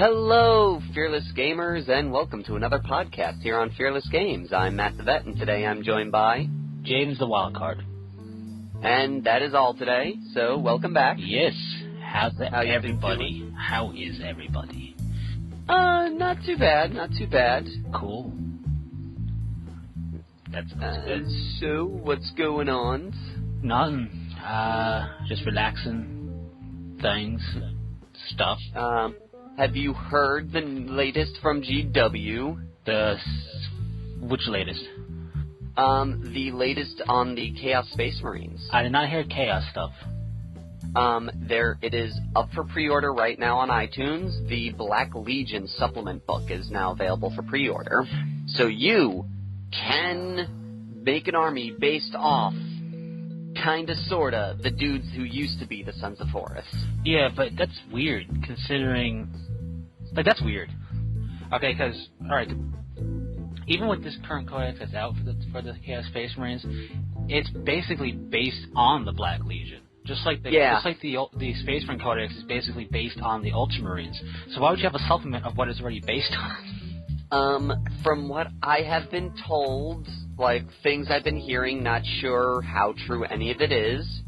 Hello, Fearless Gamers, and welcome to another podcast here on Fearless Games. I'm Matt the Vet, and today I'm joined by... James the Wildcard. And that is all today, so welcome back. Yes. How is everybody? Not too bad, not too bad. Cool. That's good. So, what's going on? Nothing. Just relaxing things, stuff. Have you heard the latest from GW? Which latest? The latest on the Chaos Space Marines. I did not hear Chaos stuff. It is up for pre-order right now on iTunes. The Black Legion supplement book is now available for pre-order. So you can make an army based off, kinda, sorta, the dudes who used to be the Sons of Horus. Yeah, but that's weird, considering... Like, that's weird. Okay, because, alright, even with this current codex that's out for the Chaos Space Marines, it's basically based on the Black Legion. Just like the Space Marine Codex is basically based on the Ultramarines. So why would you have a supplement of what it's already based on? From what I have been told, like, things I've been hearing, not sure how true any of it is,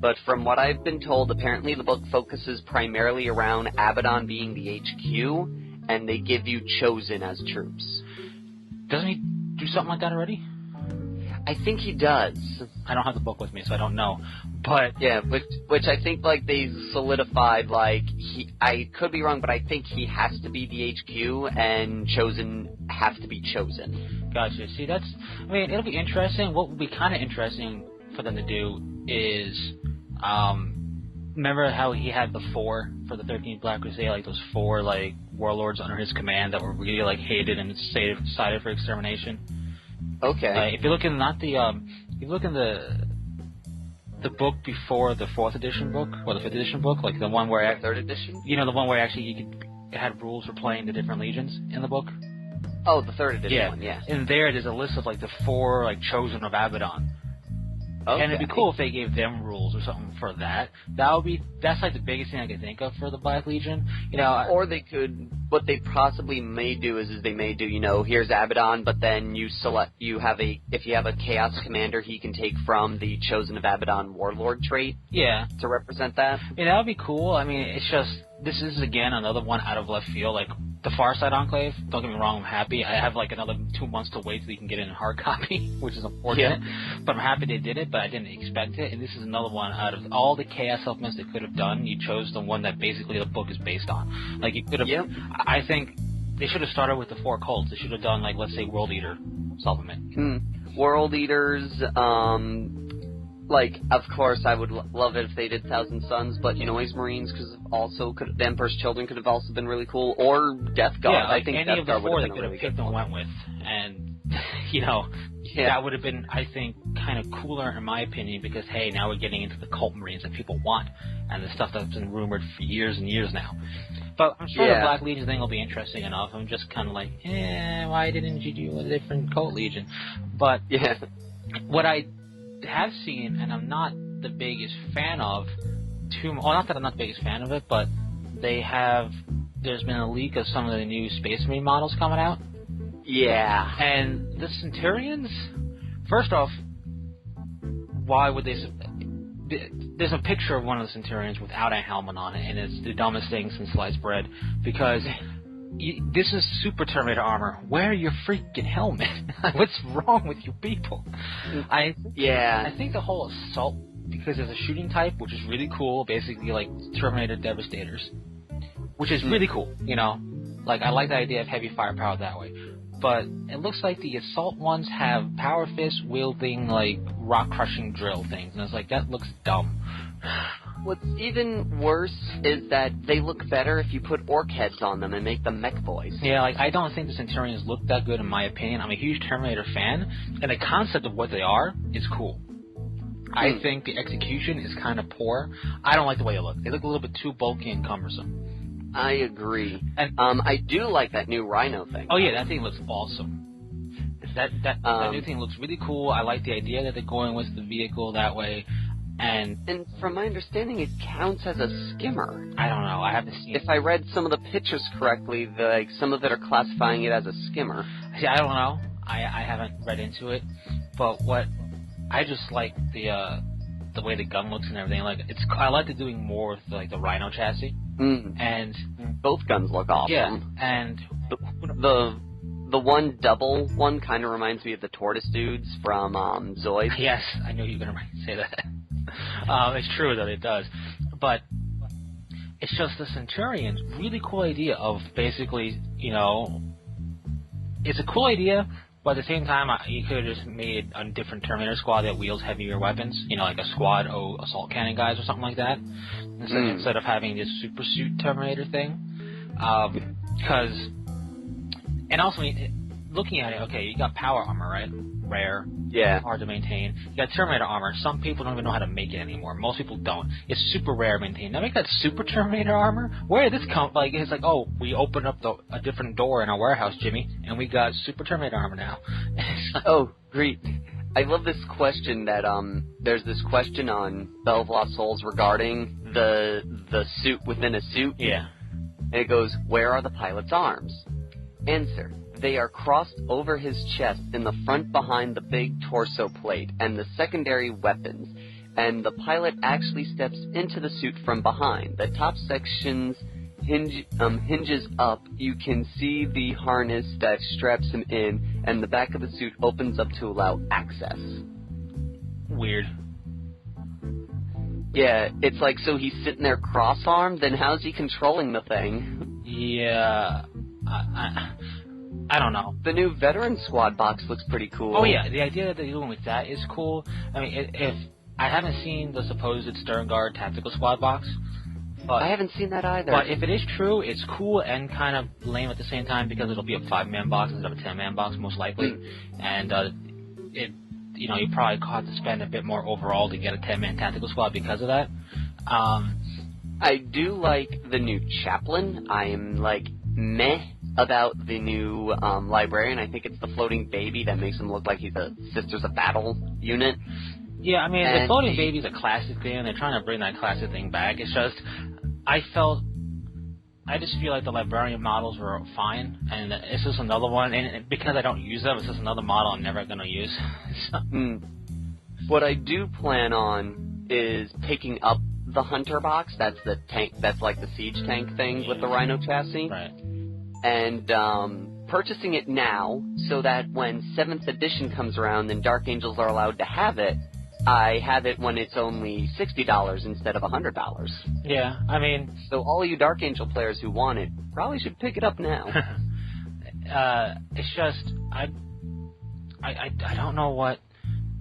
but from what I've been told, apparently the book focuses primarily around Abaddon being the HQ, and they give you Chosen as troops. Doesn't he do something like that already? I think he does. I don't have the book with me, so I don't know. But yeah, which I think, like, they solidified, like, I could be wrong, but I think he has to be the HQ, and Chosen have to be Chosen. Gotcha. See, it'll be interesting. What would be kind of interesting for them to do is, remember how he had the 4 for the 13th Black Crusade, like those 4, like, warlords under his command that were really, like, hated and cited for extermination? Okay. If you look in the book before the 4th edition book, or the 5th edition book, like the one where... The 3rd edition? You know, the one where actually it had rules for playing the different legions in the book? Oh, the 3rd edition one, yeah. And there's a list of, like, the 4, like, Chosen of Abaddon. Okay. And it'd be cool if they gave them rules or something for that. That's like the biggest thing I can think of for the Black Legion. You know, or they could, what they possibly may do is they may do, you know, here's Abaddon, but then if you have a Chaos Commander, he can take from the Chosen of Abaddon Warlord trait. Yeah. To represent that. Yeah, that would be cool. I mean, it's just, this is again another one out of left field, like, the Farside Enclave, don't get me wrong, I'm happy. I have like another 2 months to wait till you can get it in hard copy, which is unfortunate. Yeah. But I'm happy they did it, but I didn't expect it. And this is another one out of all the Chaos supplements they could have done, you chose the one that basically the book is based on. Like, you could have, I think they should have started with the 4 cults. They should have done, like, let's say, World Eater supplement. World Eaters, like, of course, I would love it if they did Thousand Suns, but Noise Marines, because the Emperor's Children could have also been really cool, or Death Guard. Yeah, like, I think any Death of the Guard 4 would they have could been have picked and went with, and, you know, that would have been, I think, kind of cooler in my opinion, because, hey, now we're getting into the cult Marines that people want, and the stuff that's been rumored for years and years now. But I'm sure the Black Legion thing will be interesting enough. I'm just kind of like, why didn't you do a different cult Legion? But what I have seen, and I'm not the biggest fan of, not that I'm not the biggest fan of it, but there's been a leak of some of the new Space Marine models coming out. Yeah. And the Centurions, first off, why would they... There's a picture of one of the Centurions without a helmet on it, and it's the dumbest thing since sliced bread, because this is Super Terminator armor. Wear your freaking helmet. What's wrong with you people? I think the whole assault, because there's a shooting type, which is really cool, basically like Terminator Devastators, which is really cool, you know? Like, I like the idea of heavy firepower that way. But it looks like the assault ones have power fist wielding, like, rock-crushing drill things. And it's like, that looks dumb. What's even worse is that they look better if you put orc heads on them and make them mech boys. Yeah, like, I don't think the Centurions look that good in my opinion. I'm a huge Terminator fan, and the concept of what they are is cool. I think the execution is kind of poor. I don't like the way they look. They look a little bit too bulky and cumbersome. I agree. And I do like that new Rhino thing. Oh yeah, that thing looks awesome. That new thing looks really cool. I like the idea that they're going with the vehicle that way. And from my understanding, it counts as a skimmer. I don't know. I haven't seen. If I read some of the pictures correctly, some of it are classifying it as a skimmer. See, I don't know. I haven't read into it, but what I just like the way the gun looks and everything. Like I like the doing more with like the Rhino chassis. And both guns look awesome. Yeah, and the one double one kind of reminds me of the Tortoise dudes from Zoid. Yes, I knew you were gonna say that. It's true that it does, but it's just the Centurion's really cool idea of basically, it's a cool idea. But at the same time, you could have just made a different Terminator squad that wields heavier weapons, like a squad of assault cannon guys or something like that, instead of having this super suit Terminator thing. And also, looking at it, okay, you got power armor, right? Rare. Yeah. Hard to maintain. You got Terminator armor. Some people don't even know how to make it anymore. Most people don't. It's super rare to maintain. Now we got Super Terminator armor. Where did this come? Like, it's like, oh, we opened up a different door in our warehouse, Jimmy, and we got Super Terminator armor now. Oh, great. I love this question that, there's this question on Bell of Lost Souls regarding the suit within a suit. Yeah. And it goes, where are the pilot's arms? Answer. They are crossed over his chest in the front behind the big torso plate and the secondary weapons, and the pilot actually steps into the suit from behind. The top sections hinges up. You can see the harness that straps him in, and the back of the suit opens up to allow access. Weird. Yeah, it's like, so he's sitting there cross-armed, then how's he controlling the thing? Yeah, I don't know. The new Veteran Squad box looks pretty cool. Oh yeah, the idea that they're doing with that is cool. I mean, if I haven't seen the supposed Sterngard Tactical Squad box, but I haven't seen that either. But if it is true, it's cool and kind of lame at the same time because it'll be a 5-man box instead of a 10-man box most likely, and you probably have to spend a bit more overall to get a 10-man Tactical Squad because of that. I do like the new Chaplain. I'm like meh about the new Librarian. I think it's the floating baby that makes him look like he's a Sisters of Battle unit. Yeah, I mean, the floating baby's a classic thing, and they're trying to bring that classic thing back. It's just, I just feel like the Librarian models were fine, and it's just another one, and because I don't use them, it's just another model I'm never going to use. What I do plan on is picking up the Hunter box. That's the tank, that's like the siege tank thing with the Rhino chassis. Right. And purchasing it now so that when 7th edition comes around and Dark Angels are allowed to have it, I have it when it's only $60 instead of $100. Yeah, I mean... So all you Dark Angel players who want it probably should pick it up now. It's just, I don't know what...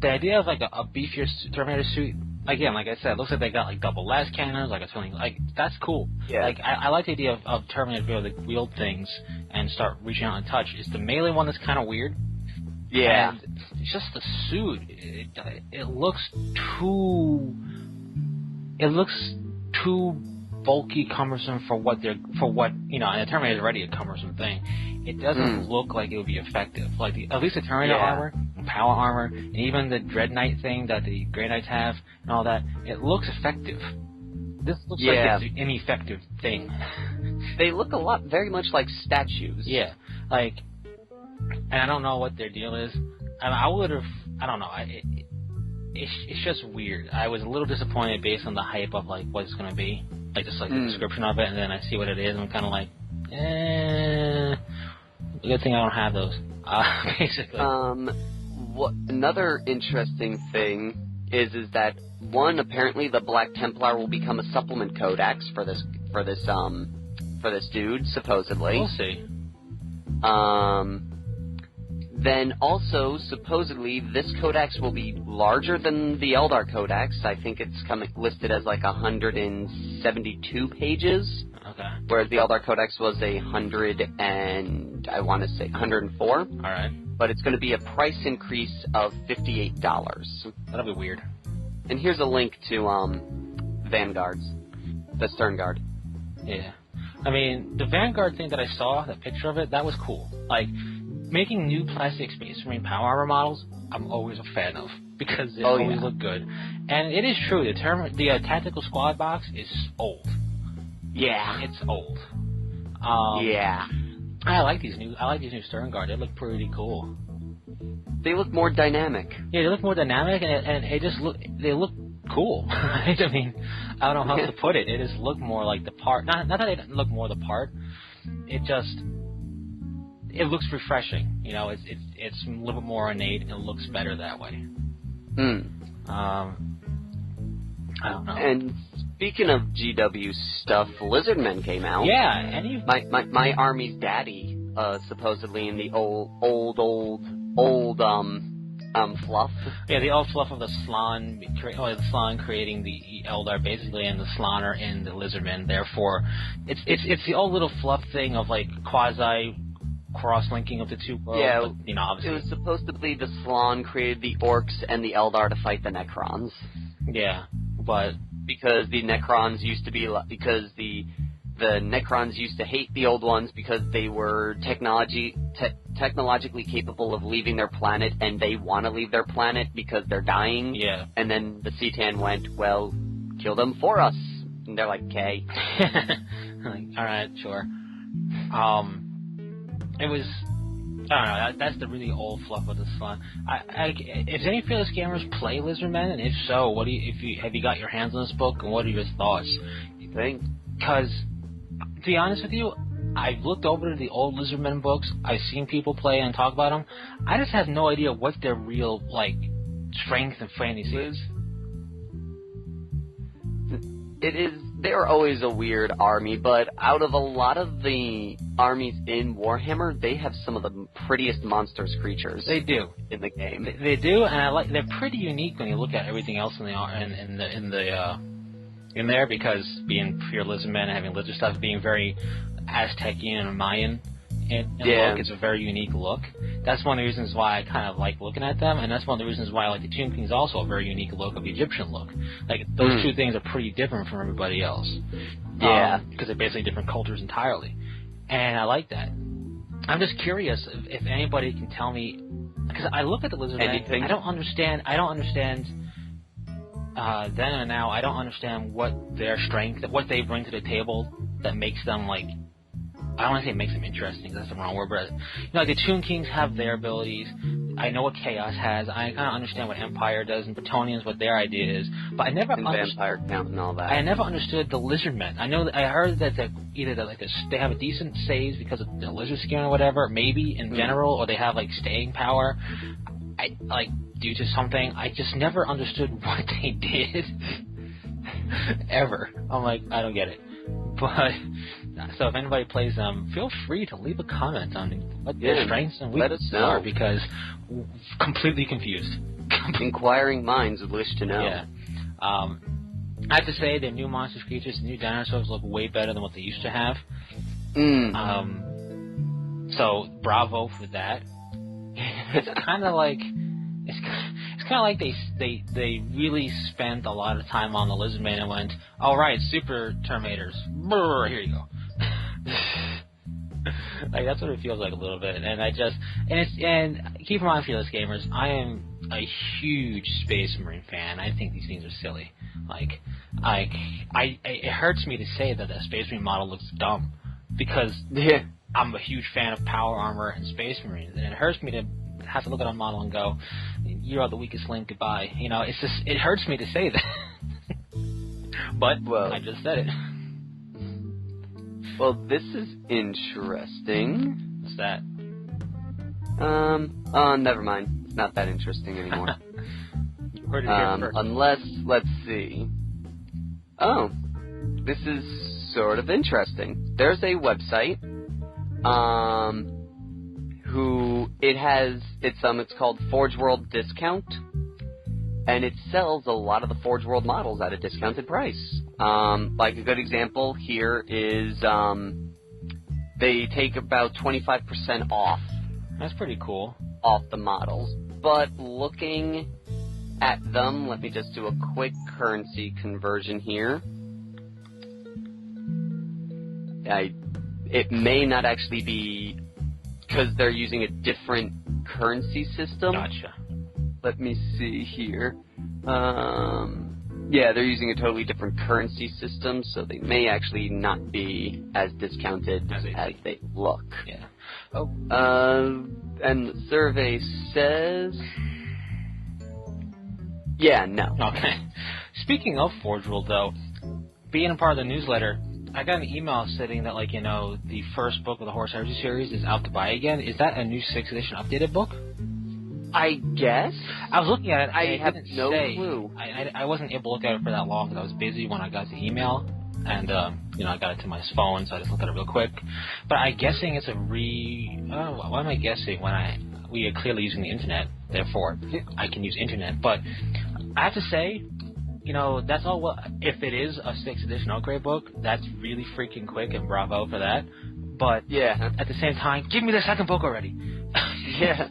The idea of like a beefier Terminator suit, again, like I said, it looks like they got like double las cannons, like it's feeling like that's cool. Yeah. Like I like the idea of Terminator being able to wield things and start reaching out and touch. It's the melee one that's kind of weird. Yeah. And it's just the suit. It looks too bulky, cumbersome for what and the Terminator is already a cumbersome thing. It doesn't look like it would be effective. Like at least the Terminator armor, power armor, and even the Dread Knight thing that the Grey Knights have and all that, it looks effective. This looks like it's an ineffective thing. They look very much like statues. Yeah, like, and I don't know what their deal is. I don't know. It's just weird. I was a little disappointed based on the hype of like what it's gonna be, like just like the description of it, and then I see what it is, and I'm kind of like, good thing I don't have those. Basically. Another interesting thing is that one, apparently the Black Templar will become a supplement codex for this dude, supposedly. We'll see. Then also, supposedly, this codex will be larger than the Eldar codex. I think it's listed as like 172 pages. Okay. Whereas the Eldar codex was 104. All right. But it's going to be a price increase of $58. That'll be weird. And here's a link to Vanguard's, the Sterngard. Yeah. I mean, the Vanguard thing that I saw, that picture of it, that was cool. Like, making new plastic Space Marine power armor models, I'm always a fan of because they always look good. And it is true, the tactical squad box is old. Yeah, it's old. I like these new Stern Guard. They look pretty cool. They look more dynamic. Yeah, they look more dynamic, and they look cool. I mean, I don't know how to put it. They just look more like the part. Not that they look more the part. It looks refreshing. You know, it's a little bit more ornate and it looks better that way. I don't know. And speaking of GW stuff, Lizardmen came out. Yeah, my army's daddy, supposedly in the old fluff. Yeah, the old fluff of the Slann creating the Eldar basically, and the Slann are in the Lizardmen. Therefore, it's the old little fluff thing of like quasi cross-linking of the two worlds. Yeah, but, you know, obviously it was supposed to be the Slann created the Orcs and the Eldar to fight the Necrons. Yeah, but because the Necrons used to be the Necrons used to hate the old ones because they were technologically capable of leaving their planet, and they want to leave their planet because they're dying. Yeah. And then the C'tan went, well, kill them for us. And they're like, okay. Like, all right, sure. It was, I don't know, that's the really old fluff of the Slann. If any Fearless Gamers play Lizardmen, and if so, have you got your hands on this book, and what are your thoughts? You think? Because, to be honest with you, I've looked over the old Lizardmen books, I've seen people play and talk about them, I just have no idea what their real, like, strength and fantasy is. They're always a weird army, but out of a lot of the armies in Warhammer, they have some of the prettiest monstrous creatures. They do in the game. They do, and they're pretty unique when you look at everything else in there, because being pure Lizardmen and having lizard stuff, being very Aztecian and Mayan in look, it's a very unique look. That's one of the reasons why I kind of like looking at them, and that's one of the reasons why I like the Tomb King is also a very unique look of the Egyptian look. Like, those two things are pretty different from everybody else. Yeah. Because they're basically different cultures entirely. And I like that. I'm just curious if anybody can tell me, because I look at the Lizardmen, I don't understand then and now, I don't understand what their strength, what they bring to the table that makes them, like, I don't want to say it makes them interesting, because that's the wrong word, but, you know, like, the Tomb Kings have their abilities. I know what Chaos has. I kind of understand what Empire does, and Bretonnians, what their idea is. But I never understood Vampire Count and all that. I never understood the Lizardmen. I heard that they have a decent saves because of the lizard skin or whatever, maybe in general, or they have, like, staying power. Due to something, I just never understood what they did. Ever. I'm like, I don't get it. But, so if anybody plays them, feel free to leave a comment on what their strengths and weaknesses are, because completely confused. Inquiring minds would wish to know. Yeah. I have to say, their new monster creatures, the new dinosaurs look way better than what they used to have. So, bravo for that. It's kind of like... It's kind of like they really spent a lot of time on the Lizardmen and went, all right, super Terminators, brr, here you go. Like, that's what it feels like a little bit. And keep in mind, Fearless Gamers, I am a huge Space Marine fan. I think these things are silly. It hurts me to say that the Space Marine model looks dumb, because I'm a huge fan of power armor and Space Marines, and it hurts me to have to look at a model and go, you are the weakest link, goodbye. You know, it's just, it hurts me to say that. But, I just said it. Well, this is interesting. What's that? Never mind. It's not that interesting anymore. You heard it here first. Unless, let's see. Oh, this is sort of interesting. There's a website, it's called Forge World Discount, and it sells a lot of the Forge World models at a discounted price. Like, a good example here is, they take about 25% off. That's pretty cool. Off the models. But looking at them, let me just do a quick currency conversion here. It may not actually be because they're using a different currency system. Gotcha. Let me see here. Yeah, they're using a totally different currency system, so they may actually not be as discounted as they look. Yeah. Oh. And the survey says... Yeah, no. Okay. Speaking of Forge World, though, being a part of the newsletter, I got an email stating that, like, the first book of the Horus Heresy series is out to buy again. Is that a new 6th edition updated book? I guess. I was looking at it. I have no clue. I wasn't able to look at it for that long because I was busy when I got the email, and I got it to my phone, so I just looked at it real quick. But I'm guessing it's a what am I guessing? We are clearly using the internet, therefore I can use internet. But I have to say, that's all. Well, if it is a 6th edition upgrade book, that's really freaking quick, and bravo for that. But yeah, at the same time, give me the second book already. Yeah.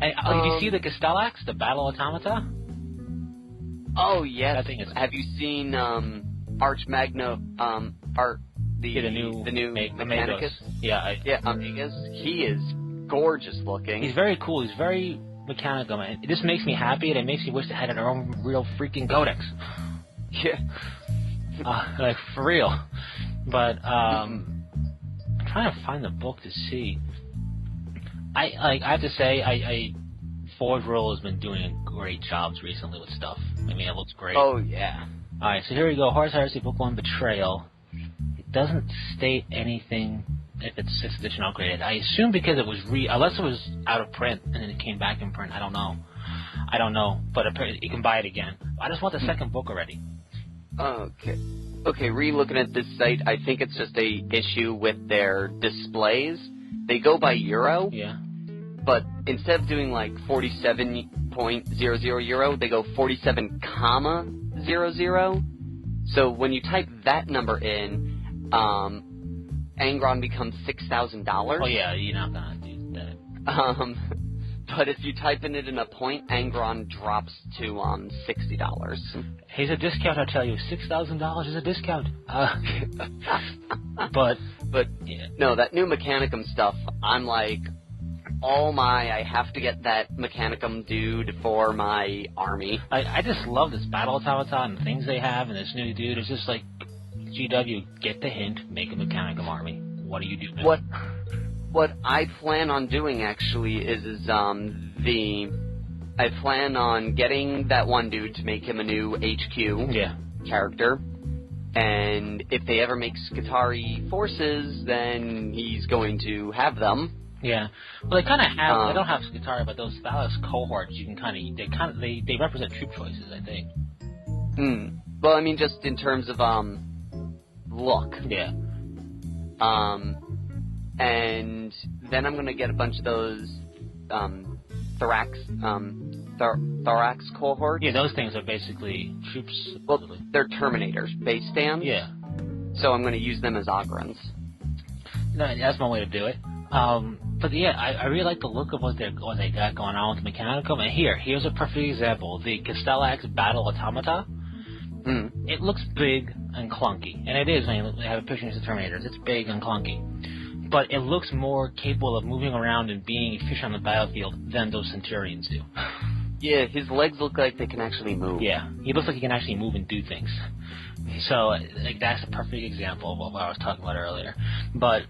And, did you see the Castellax, the Battle Automata? Oh yes. That thing is. Have you seen Archmagno? The new Mechanicus? Yeah. Omegas. He is gorgeous looking. He's very cool. He's very mechanical, and this makes me happy, and it makes me wish they had their own real freaking codex. Yeah. Like for real. But I'm trying to find the book to see. I have to say, Forge World has been doing great jobs recently with stuff. I mean, it looks great. Oh, yeah. Alright, so here we go. Horus Heresy Book 1, Betrayal. It doesn't state anything if it's 6th edition upgraded. I assume because it was unless it was out of print and then it came back in print. I don't know. But you can buy it again. I just want the second book already. Okay, re-looking at this site, I think it's just a issue with their displays. They go by euro. Yeah. But instead of doing like 47.00 euro, they go 47,00. So when you type that number in, Angron becomes $6,000. Oh yeah, you're not gonna do that. But if you type in it in a point, Angron drops to $60. Here's a discount, I tell you. $6,000 is a discount. But yeah. No, that new Mechanicum stuff, I'm like, I have to get that Mechanicum dude for my army. I just love this Battle Automata and the things they have, and this new dude. It's just like, GW, get the hint, make a Mechanicum army. What do you do? What I plan on doing actually is I plan on getting that one dude to make him a new HQ character. And if they ever make Skitarii forces, then he's going to have them. Yeah. Well, they kind of have. They don't have Skitarii, but those Phallus cohorts, you can they represent troop choices, I think. Well, I mean, just in terms of look. Yeah. And then I'm gonna get a bunch of those thorax cohorts. Yeah, those things are basically troops. Well, they're Terminators, base stands. Yeah. So I'm gonna use them as Ogrons. No, that's one way to do it. But yeah, I really like the look of what they got going on with Mechanicum. And here's a perfect example: the Castellax Battle Automata. It looks big and clunky, and it is. When you have a picture of the Terminators, it's big and clunky. But it looks more capable of moving around and being efficient on the battlefield than those Centurions do. Yeah, his legs look like they can actually move. Yeah, he looks like he can actually move and do things. So, that's a perfect example of what I was talking about earlier. But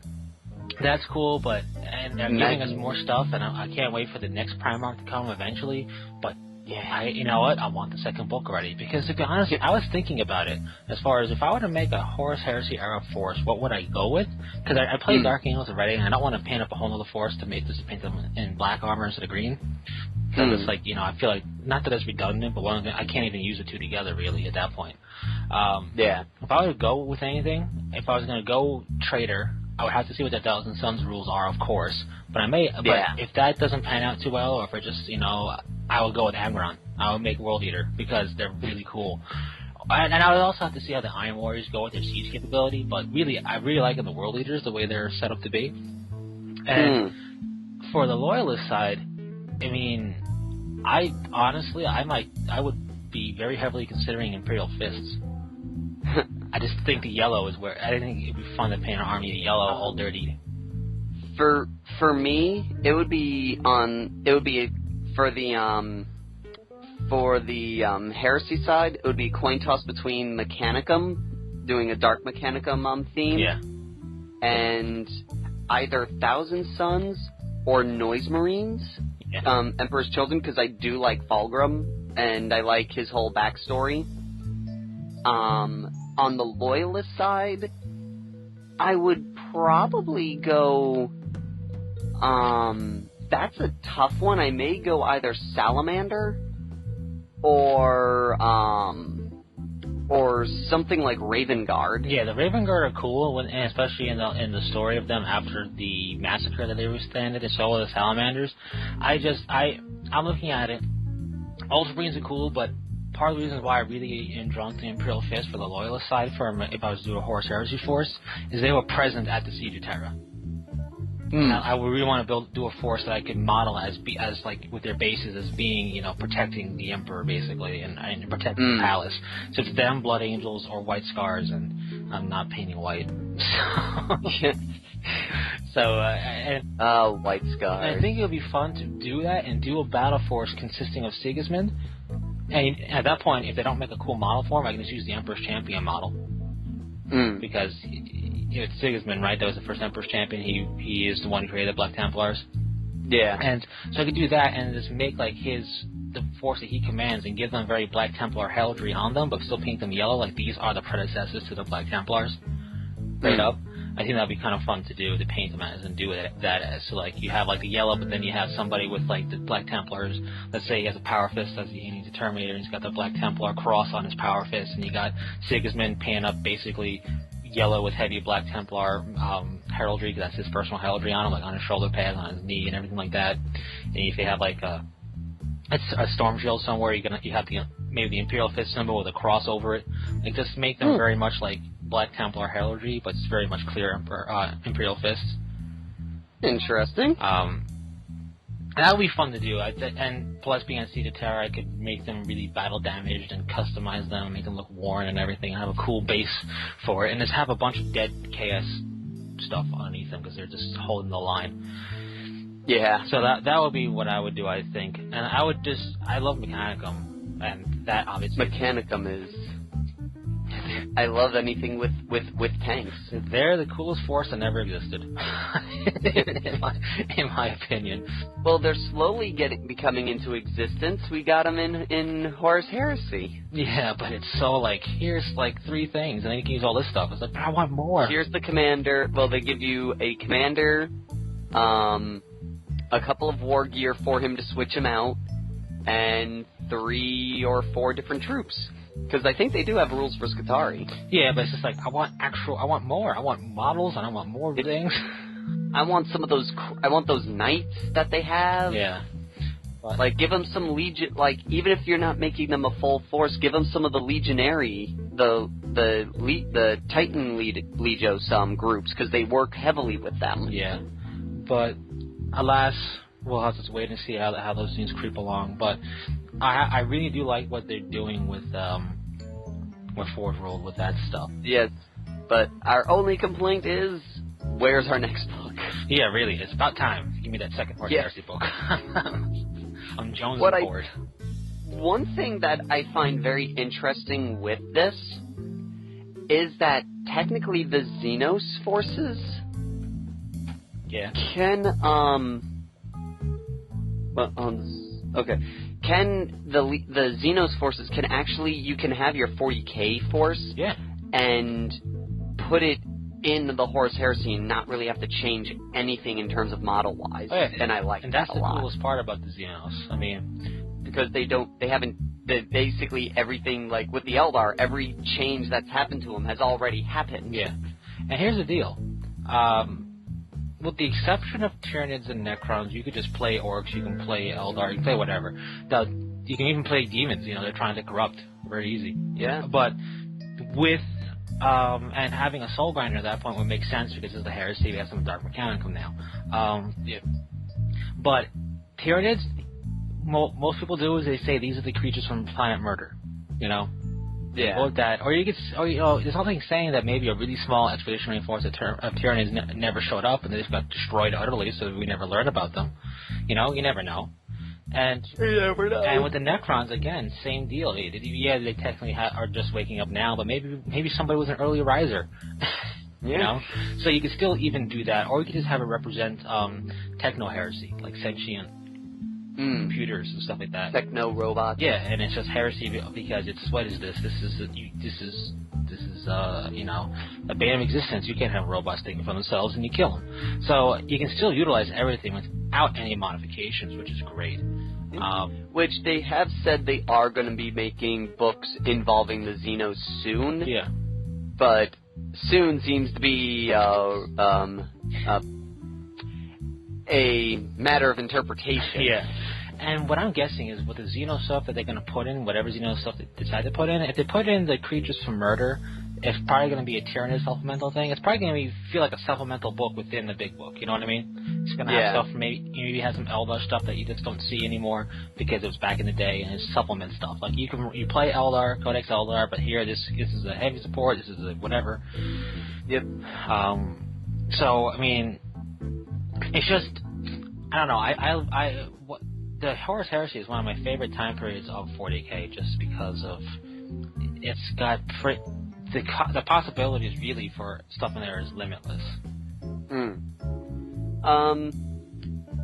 that's cool, and they're giving us more stuff, and I can't wait for the next Primarch to come eventually. But yeah, you know what? I want the second book already, because to be honest, I was thinking about it as far as if I were to make a Horus Heresy era force, what would I go with? Because I played Dark Angels already, and I don't want to paint up a whole other force to paint them in black armor instead of green. Because it's like, I feel like, not that it's redundant, but I can't even use the two together really at that point. Yeah. If I were to go with anything, if I was going to go Traitor, I would have to see what the Thousand Suns rules are, of course. But if that doesn't pan out too well, or if it just, I would go with Amron. I would make World Eater, because they're really cool. And I would also have to see how the Iron Warriors go with their siege capability, but really, I really like the World Eaters, the way they're set up to be. And for the Loyalist side, I mean, I would be very heavily considering Imperial Fists. I just think the yellow is where, I think it'd be fun to paint an army in yellow, all dirty. For me, it would be for the heresy side, it would be coin toss between Mechanicum, doing a Dark Mechanicum theme, and either Thousand Suns or Noise Marines, Emperor's Children, because I do like Fulgrim, and I like his whole backstory. On the Loyalist side, I would probably go... that's a tough one. I may go either Salamander or something like Raven Guard. Yeah, the Raven Guard are cool, and especially in the story of them after the massacre that they withstanded, and so are the Salamanders. I'm looking at it. Ultramarines are cool, but part of the reasons why I really am drawn to the Imperial Fist for the Loyalist side, if I was to do a Horus Heresy force, is they were present at the Siege of Terra. I would really want to do a force that I could model as like with their bases as being, protecting the Emperor basically and protecting the palace. So it's them, Blood Angels, or White Scars, and I'm not painting white. White Scars. I think it would be fun to do that and do a battle force consisting of Sigismund. And at that point, if they don't make a cool model for him, I can just use the Emperor's Champion model. Because it's Sigismund, right? That was the first Emperor's Champion. He is the one who created the Black Templars. Yeah. And so I could do that and just make like the force that he commands and give them very Black Templar heraldry on them, but still paint them yellow. Like these are the predecessors to the Black Templars. Straight up. I think that'd be kind of fun to do, to paint them as and do that as. So like you have like the yellow, but then you have somebody with like the Black Templars. Let's say he has a Power Fist, he needs a Terminator, and he's got the Black Templar cross on his Power Fist, and you got Sigismund painting up basically yellow with heavy Black Templar heraldry, because that's his personal heraldry on him, like on his shoulder pads, on his knee, and everything like that. And if you have like a storm shield somewhere, you have maybe the Imperial Fist symbol with a cross over it. Like just make them very much like Black Templar heraldry, but it's very much clear Imperial Fists. Interesting. That would be fun to do. And plus, being on Siege of Terra, I could make them really battle damaged and customize them, make them look worn and everything, and have a cool base for it, and just have a bunch of dead chaos stuff underneath them because they're just holding the line. Yeah. So that would be what I would do, I think. And I love Mechanicum, and that obviously... Mechanicum is... I love anything with tanks. They're the coolest force that never existed, in my opinion. Well, they're slowly becoming into existence. We got them in Horus Heresy. Yeah, but it's so like, here's like 3 things, and then you can use all this stuff. It's like, but I want more. Here's the commander. Well, they give you a commander, a couple of war gear for him to switch him out, and 3 or 4 different troops. Because I think they do have rules for Skitarii. Yeah, but it's just like, I want more. I want models, and I want more things. I want some of those, I want those knights that they have. Yeah. But, like, give them some legion, like, even if you're not making them a full force, give them some of the legionary, the Titan Legios groups, because they work heavily with them. Yeah. But, alas, we'll have to wait and see how those things creep along. But I really do like what they're doing with Forge World with that stuff. Yes, but our only complaint is, where's our next book? Yeah, really, it's about time. Give me that second Horus Heresy book. I'm jonesing for it. One thing that I find very interesting with this is that technically the Xenos forces can the Xenos forces can actually, you can have your 40k force and put it in the Horus Heresy and not really have to change anything in terms of model-wise. And I like that a lot. And that's the coolest part about the Xenos. I mean... Because basically everything, like with the Eldar, every change that's happened to them has already happened. Yeah. And here's the deal. With the exception of Tyranids and Necrons, you could just play Orcs, you can play Eldar, you can play whatever. You can even play Demons, they're trying to corrupt. Very easy. Yeah. But with, and having a Soul Grinder at that point would make sense because it's the Heresy, we have some Dark Mechanicum now. But Tyranids, most people do is they say these are the creatures from Planet Murder, Yeah. Go with that, or you could, there's something saying that maybe a really small expeditionary force of Tyranids never showed up, and they just got destroyed utterly, so we never learned about them. You never know. And and with the Necrons, again, same deal. Yeah, they technically are just waking up now, but maybe somebody was an early riser. Yeah. So you could still even do that, or you could just have it represent techno heresy, like sentient computers and stuff like that. Techno robots. Yeah, and it's just heresy because it's, what is this? This is a bane of existence. You can't have robots thinking for themselves, and you kill them. So you can still utilize everything without any modifications, which is great. Which they have said they are going to be making books involving the Xenos soon. Yeah. But soon seems to be a matter of interpretation. Yeah. And what I'm guessing is with the Xeno stuff that they're going to put in, whatever Xeno stuff they decide to put in, if they put in the creatures for murder, it's probably going to be a Tyrannid supplemental thing. It's probably going to feel like a supplemental book within the big book. You know what I mean? It's going to have stuff, maybe have some Eldar stuff that you just don't see anymore because it was back in the day, and it's supplement stuff. Like you play Eldar, Codex Eldar, but here this is a heavy support, this is a whatever. Yep. So I mean, it's just, I don't know. The Horus Heresy is one of my favorite time periods of 40K, just because of it's got the possibilities really for stuff in there is limitless.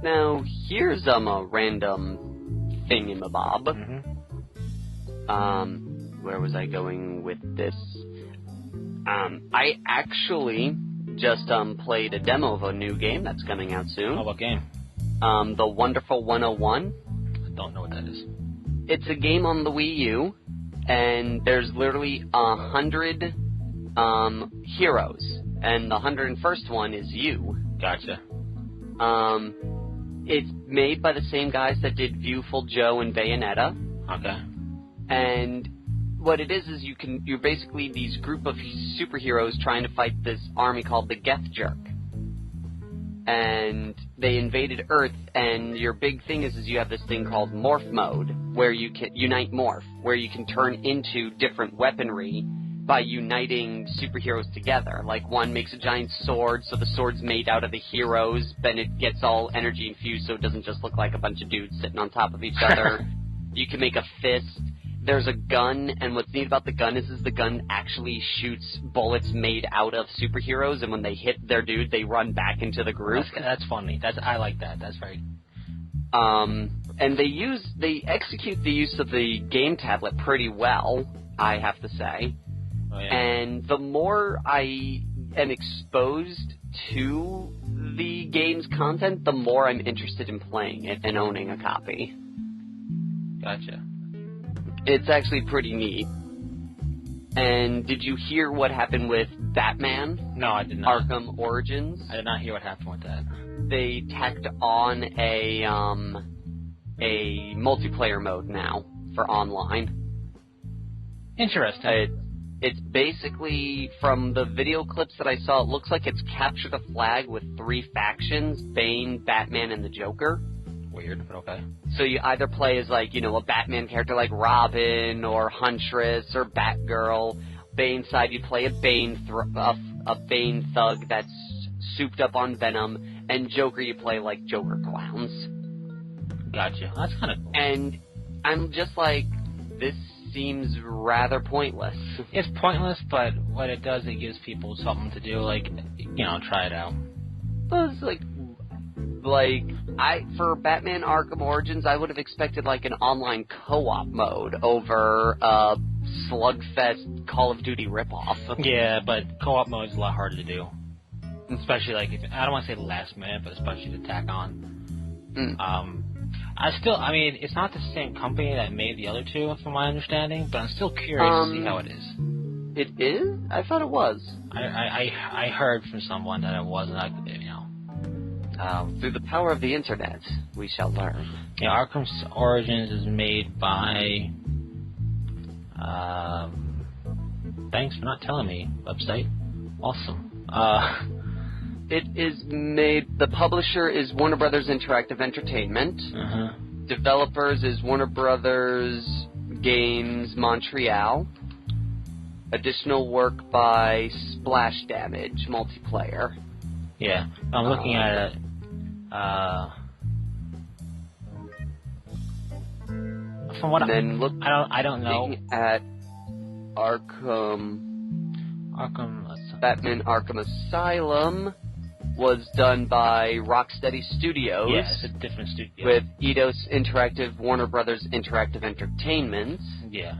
Now here's a random thingamabob. Where was I going with this? I actually just played a demo of a new game that's coming out soon. Oh, what game? The Wonderful 101. I don't know what that is. It's a game on the Wii U, and there's literally 100 heroes, and the 101st one is you. Gotcha. It's made by the same guys that did Viewful Joe and Bayonetta. Okay. And what it is you're basically these group of superheroes trying to fight this army called the Geth Jerk. And they invaded Earth, and your big thing is you have this thing called Morph Mode, where you can Unite Morph, where you can turn into different weaponry by uniting superheroes together. Like one makes a giant sword, so the sword's made out of the heroes, then it gets all energy infused, so it doesn't just look like a bunch of dudes sitting on top of each other. You can make a fist. There's a gun, and what's neat about the gun is the gun actually shoots bullets made out of superheroes, and when they hit their dude, they run back into the group. That's funny. I like that. That's very... And they execute the use of the game tablet pretty well, I have to say. Oh, yeah. And the more I am exposed to the game's content, the more I'm interested in playing it and owning a copy. Gotcha. It's actually pretty neat. And did you hear what happened with Batman? No, I did not. Arkham Origins? I did not hear what happened with that. They tacked on a multiplayer mode now for online. Interesting. It's basically, from the video clips that I saw, it looks like it's Capture the Flag with 3 factions, Bane, Batman, and the Joker. Weird, but okay. So you either play as, like, a Batman character like Robin or Huntress or Batgirl. Bane side, you play a Bane thug that's souped up on Venom. And Joker, you play like Joker clowns. Gotcha. That's kind of cool. And I'm just like, this seems rather pointless. It's pointless, but what it does, it gives people something to do, like, try it out. Well, it's for Batman Arkham Origins, I would have expected like an online co-op mode over a slugfest Call of Duty ripoff. Yeah, but co-op mode is a lot harder to do. Especially like, I don't want to say last minute, but especially to tack on. It's not the same company that made the other two, from my understanding, but I'm still curious to see how it is. It is? I thought it was. I heard from someone that it wasn't, through the power of the internet, we shall learn. Yeah, Arkham's Origins is made by... thanks for not telling me, website. Awesome. It is made... The publisher is Warner Brothers Interactive Entertainment. Uh-huh. Developers is Warner Brothers Games Montreal. Additional work by Splash Damage multiplayer. Yeah, I'm looking at it. From what I don't know. Looking at Arkham, Batman Arkham Asylum was done by Rocksteady Studios. Yeah, it's a different studio. With Eidos Interactive, Warner Brothers Interactive Entertainment. Yeah.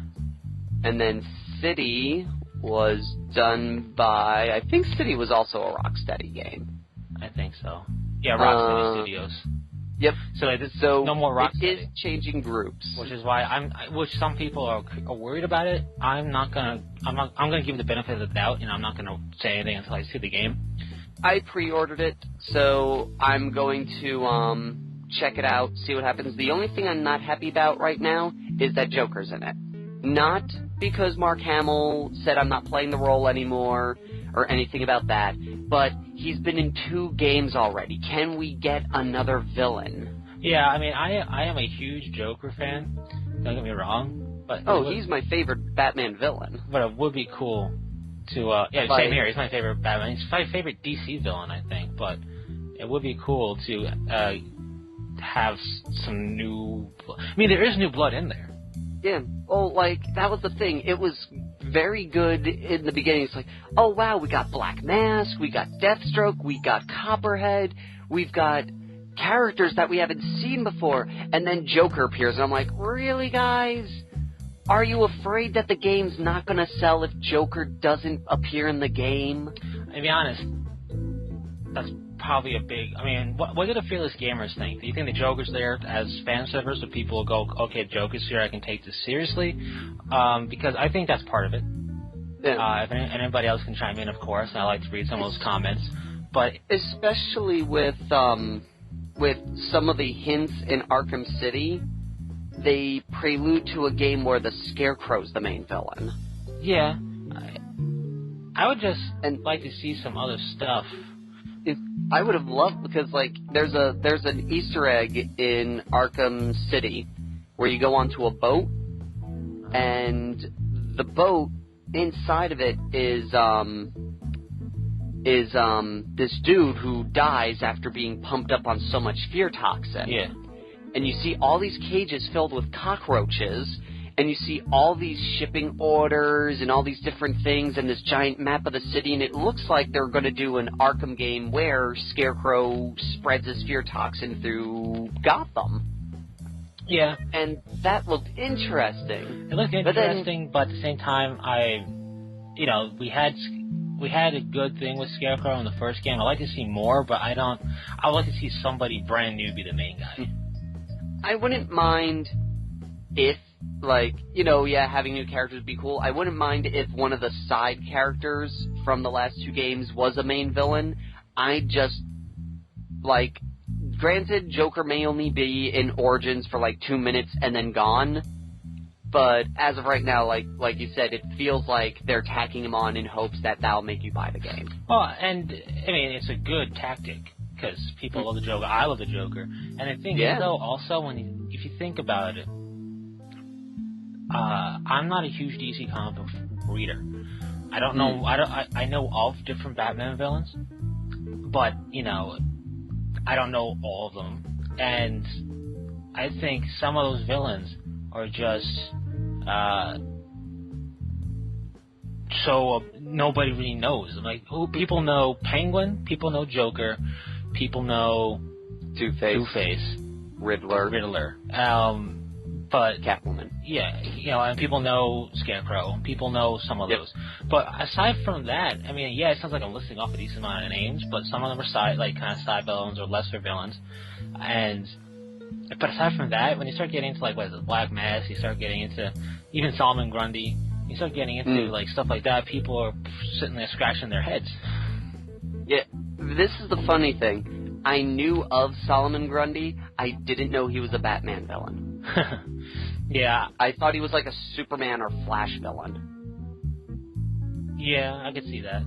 And then City was done by... I think City was also a Rocksteady game. I think so. Yeah, Rocksteady Studios. Yep. So no more Rocksteady. It is changing groups, which is why which some people are worried about it. I'm gonna give the benefit of the doubt, and I'm not gonna say anything until I see the game. I pre-ordered it, so I'm going to check it out, see what happens. The only thing I'm not happy about right now is that Joker's in it. Not because Mark Hamill said I'm not playing the role anymore or anything about that, but he's been in 2 games already. Can we get another villain? Yeah, I mean, I am a huge Joker fan. Don't get me wrong, but he's my favorite Batman villain. But it would be cool to same here. He's my favorite Batman. He's my favorite DC villain, I think. But it would be cool to have some new. I mean, there is new blood in there. Yeah. Oh, that was the thing. It was very good in the beginning. It's like, oh wow, we got Black Mask, we got Deathstroke, we got Copperhead, we've got characters that we haven't seen before, and then Joker appears, and I'm like, really, guys? Are you afraid that the game's not gonna sell if Joker doesn't appear in the game? To be honest, that's probably a big... I mean, what do the Fearless Gamers think? Do you think the Joker's there as fan service so people will go, okay, Joker's here, I can take this seriously? Because I think that's part of it. Yeah. If anybody else can chime in, of course, and I like to read some of those comments. But especially with some of the hints in Arkham City, they prelude to a game where the Scarecrow's the main villain. Yeah. I would just like to see some other stuff. I would have loved, because there's an Easter egg in Arkham City where you go onto a boat, and the boat inside of it is this dude who dies after being pumped up on so much fear toxin. Yeah. And you see all these cages filled with cockroaches, and you see all these shipping orders and all these different things and this giant map of the city, and it looks like they're going to do an Arkham game where Scarecrow spreads his fear toxin through Gotham. Yeah. And that looked interesting. It looked interesting, but at the same time, we had a good thing with Scarecrow in the first game. I'd like to see more, but I would like to see somebody brand new be the main guy. I wouldn't mind if, having new characters would be cool. I wouldn't mind if one of the side characters from the last 2 games was a main villain. I just, granted, Joker may only be in Origins for 2 minutes and then gone, but as of right now, like you said, it feels like they're tacking him on in hopes that that'll make you buy the game. Well, and, I mean, it's a good tactic, because people love the Joker. I love the Joker. And the thing is, though, also, if you think about it, I'm not a huge DC comic book reader. I don't know. I know of different Batman villains, but I don't know all of them. And I think some of those villains are just so nobody really knows. People know Penguin, people know Joker, people know Two-Face, Riddler. But Catwoman. Yeah, and people know Scarecrow. People know some of those. But aside from that, I mean, it sounds like I'm listing off a decent amount of names, but some of them are side villains or lesser villains. But aside from that, when you start getting into Black Mask, you start getting into even Solomon Grundy, you start getting into stuff like that, people are sitting there scratching their heads. Yeah, this is the funny thing. I knew of Solomon Grundy. I didn't know he was a Batman villain. Yeah. I thought he was like a Superman or Flash villain. Yeah, I could see that.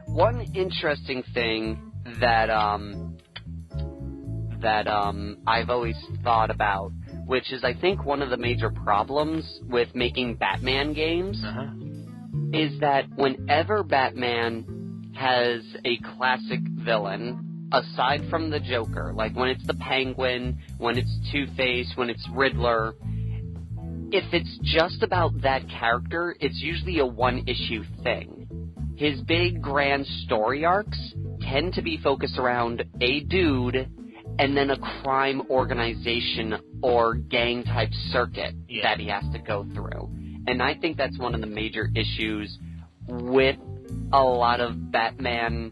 One interesting thing that that I've always thought about, which is I think one of the major problems with making Batman games is that whenever Batman has a classic villain, aside from the Joker, like when it's the Penguin, when it's Two-Face, when it's Riddler, if it's just about that character, it's usually a one-issue thing. His big, grand story arcs tend to be focused around a dude and then a crime organization or gang-type circuit that he has to go through. And I think that's one of the major issues with a lot of Batman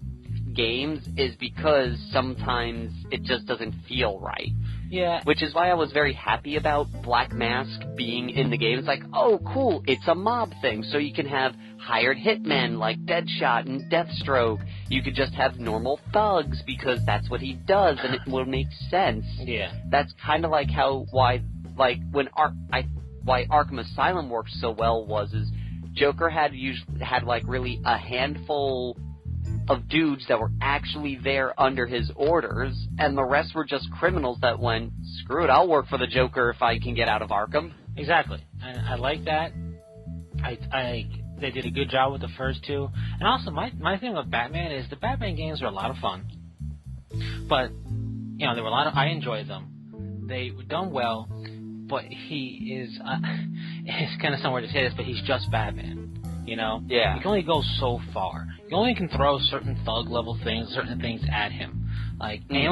games, is because sometimes it just doesn't feel right. Yeah. Which is why I was very happy about Black Mask being in the game. It's like, oh, cool, it's a mob thing, so you can have hired hitmen like Deadshot and Deathstroke. You could just have normal thugs because that's what he does, and it will make sense. Yeah. That's kind of like why Arkham Asylum worked so well is Joker had like really a handful of dudes that were actually there under his orders, and the rest were just criminals that went, screw it, I'll work for the Joker if I can get out of Arkham. Exactly. And I like that. They did a good job with the first two. And also, my thing with Batman is the Batman games are a lot of fun. But, there were I enjoyed them. They were done well, but he is, it's kind of somewhere to say this, but he's just Batman. Yeah. You can only go so far. You only can throw certain thug level things, certain things at him. Like, and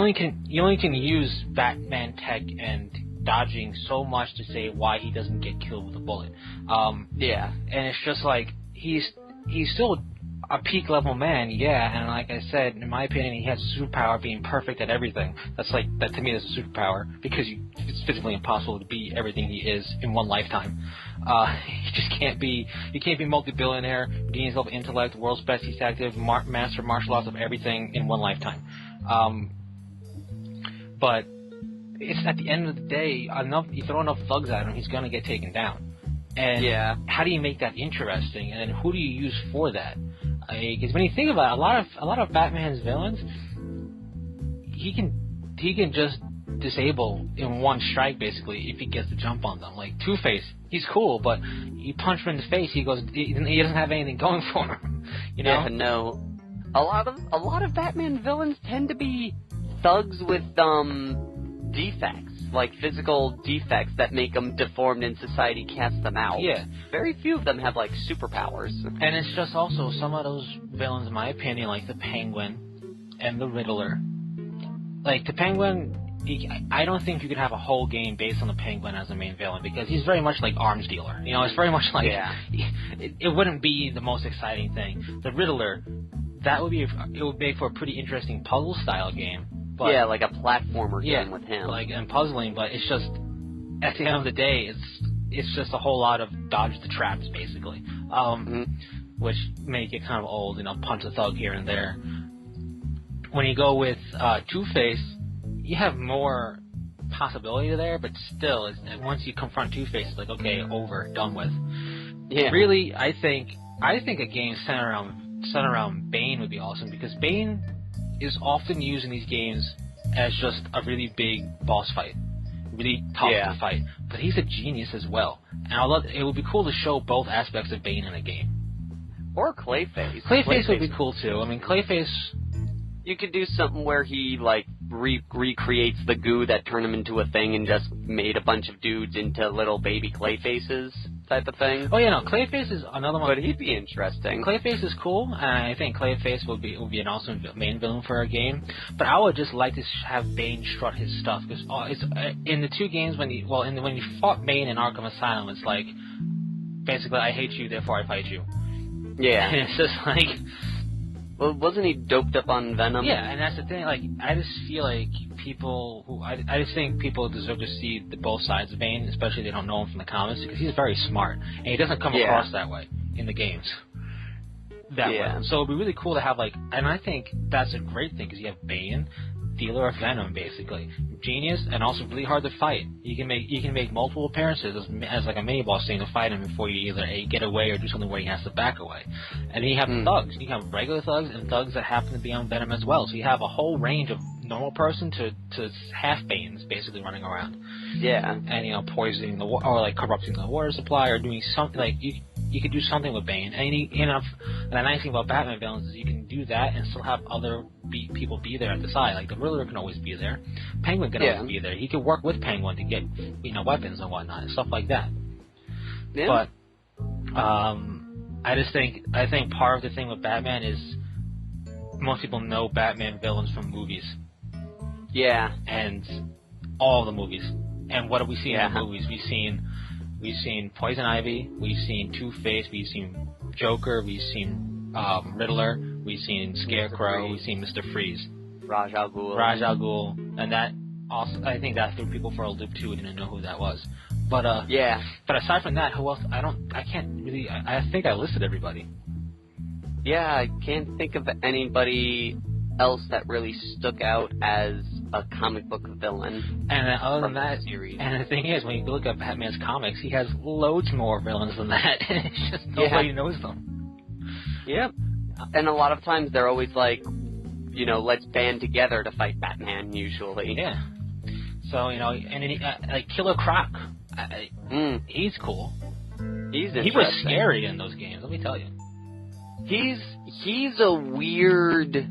you only can use Batman tech and dodging so much to say why he doesn't get killed with a bullet. And it's just like he's still a peak level man, and like I said, in my opinion, he has a superpower being perfect at everything. That to me is a superpower, because it's physically impossible to be everything he is in one lifetime. You just can't be multi-billionaire, genius level intellect, world's best detective, master martial arts of everything in one lifetime. But it's at the end of the day, you throw enough thugs at him, he's gonna get taken down. And how do you make that interesting? And then who do you use for that? Because when you think about it, a lot of Batman's villains, he can just disable in one strike basically if he gets the jump on them. Like Two-Face, he's cool, but you punch him in the face, he doesn't have anything going for him. Yeah, no. A lot of Batman villains tend to be thugs with defects, like physical defects that make them deformed and society casts them out. Yeah. Very few of them have, like, superpowers. And it's just also some of those villains, in my opinion, like the Penguin and the Riddler. Like, the Penguin, I don't think you could have a whole game based on the Penguin as the main villain, because he's very much like arms dealer. It's very much like... Yeah. It wouldn't be the most exciting thing. The Riddler, it would make for a pretty interesting puzzle-style game. But, like a platformer game with him. And puzzling, but it's just, at the end of the day, it's just a whole lot of dodge the traps, basically. Which make it kind of old, punch a thug here and there. When you go with Two-Face, you have more possibility there, but still, once you confront Two-Face, it's like, okay, over, done with. Yeah. Really, I think a game centered around Bane would be awesome, because Bane is often used in these games as just a really big boss fight, really tough to fight. But he's a genius as well, and it would be cool to show both aspects of Bane in a game. Or Clayface. Clayface would be cool too. I mean, Clayface. You could do something where he recreates the goo that turned him into a thing and just made a bunch of dudes into little baby Clayfaces type of thing. Oh yeah, no, Clayface is another one. But he'd be interesting. Clayface is cool, and I think Clayface would be an awesome main villain for a game. But I would just like to have Bane strut his stuff, because it's in the two games when you fought Bane in Arkham Asylum, it's like basically I hate you, therefore I fight you. Yeah. And it's just like. Well, wasn't he doped up on Venom? Yeah, and that's the thing. Like, I just feel like I just think people deserve to see both sides of Bane, especially if they don't know him from the comics, because he's very smart, and he doesn't come across that way in the games. That way. So it'd be really cool to have, and I think that's a great thing, because you have Bane, dealer of Venom, basically. Genius, and also really hard to fight. You can make multiple appearances as like a mini-boss thing to fight him before you either get away or do something where he has to back away. And then you have thugs. You have regular thugs and thugs that happen to be on Venom as well. So you have a whole range of normal person to half Banes basically running around. Yeah. And poisoning the or like corrupting the water supply or doing something like you could do something with Bane. And the nice thing about Batman villains is you can do that and still have other people be there at the side. Like the Riddler can always be there. Penguin can always be there. He can work with Penguin to get weapons and whatnot and stuff like that. Yeah. But I think part of the thing with Batman is most people know Batman villains from movies. Yeah. And all the movies. And what have we seen in the movies? We've seen Poison Ivy, we've seen Two-Face, we've seen Joker, we've seen Riddler, we've seen Scarecrow, we've seen Mr. Freeze. Ra's al Ghul. And that also, I think that threw people for a loop too, and didn't know who that was. But But aside from that, who else? I think I listed everybody. Yeah, I can't think of anybody else that really stuck out as a comic book villain. And other than that, series. And the thing is, when you look at Batman's comics, he has loads more villains than that. It's just nobody knows them. Yep. And a lot of times they're always like, let's band together to fight Batman, usually. Yeah. So, and like Killer Croc, he's cool. He's interesting. He was scary in those games, let me tell you. He's a weird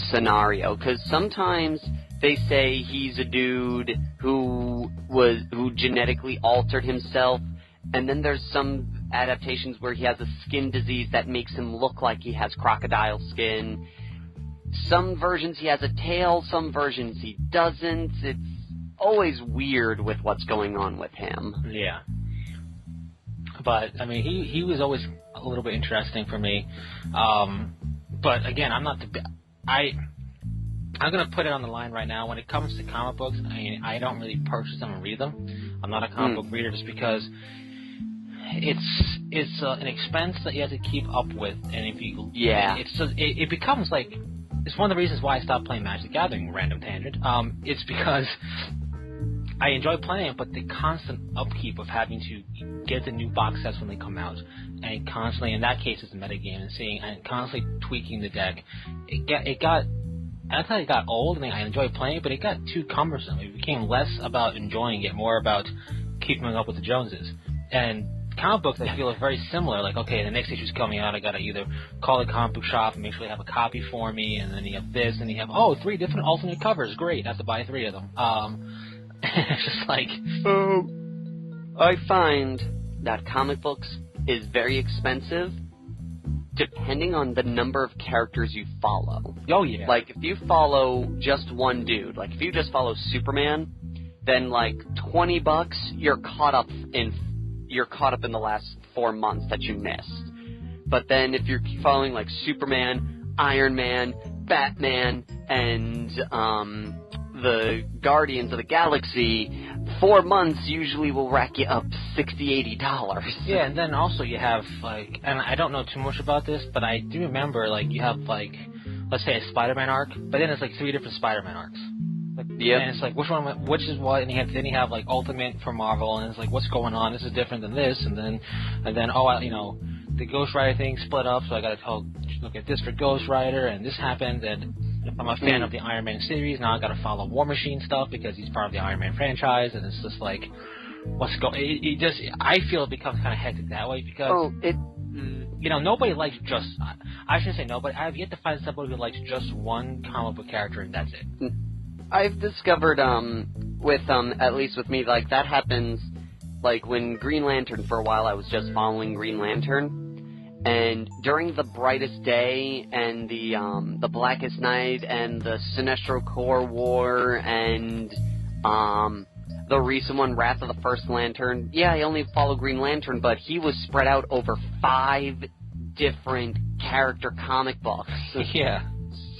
scenario, because sometimes they say he's a dude who genetically altered himself, and then there's some adaptations where he has a skin disease that makes him look like he has crocodile skin. Some versions he has a tail, some versions he doesn't. It's always weird with what's going on with him. Yeah. But, I mean, he was always a little bit interesting for me. But, again, I'm going to put it on the line right now. When it comes to comic books, I don't really purchase them and read them. I'm not a comic book reader just because it's an expense that you have to keep up with. And if you... Yeah. It becomes like... It's one of the reasons why I stopped playing Magic the Gathering, random tangent. It's because I enjoy playing it, but the constant upkeep of having to get the new box sets when they come out, and constantly, in that case, it's a metagame, and constantly tweaking the deck. It got old, and I enjoyed playing it, but it got too cumbersome. It became less about enjoying it, more about keeping up with the Joneses. And comic books, I feel, are very similar. Like, okay, the next issue's coming out, I gotta either call the comic book shop and make sure they have a copy for me, and then you have this, and you have, 3 different alternate covers, great, I have to buy 3 of them. It's just like... I find that comic books is very expensive depending on the number of characters you follow. Oh, yeah. Like, if you follow just one dude, like, if you just follow Superman, then, like, $20, you're caught up in the last 4 months that you missed. But then if you're following, like, Superman, Iron Man, Batman, and the Guardians of the Galaxy, 4 months usually will rack you up $60, $80. Yeah, and then also you have, like, and I don't know too much about this, but I do remember, like, you have, like, let's say a Spider-Man arc, but then it's, like, 3 different Spider-Man arcs. Yeah, and it's like, which is what, and then you have, like, Ultimate for Marvel, and it's like, what's going on? This is different than this, and then, the Ghost Rider thing split up, so I gotta look at this for Ghost Rider, and this happened, and if I'm a fan of the Iron Man series, now I gotta follow War Machine stuff, because he's part of the Iron Man franchise, and it's just like, I feel it becomes kind of hectic that way, because, nobody likes just, I shouldn't say nobody, I have yet to find somebody who likes just one comic book character, and that's it. I've discovered, at least with me, like, that happens, like, when Green Lantern, for a while, I was just following Green Lantern, and during the Brightest Day, and the Blackest Night, and the Sinestro Corps War, and, the recent one, Wrath of the First Lantern, yeah, I only follow Green Lantern, but he was spread out over 5 different character comic books. Yeah.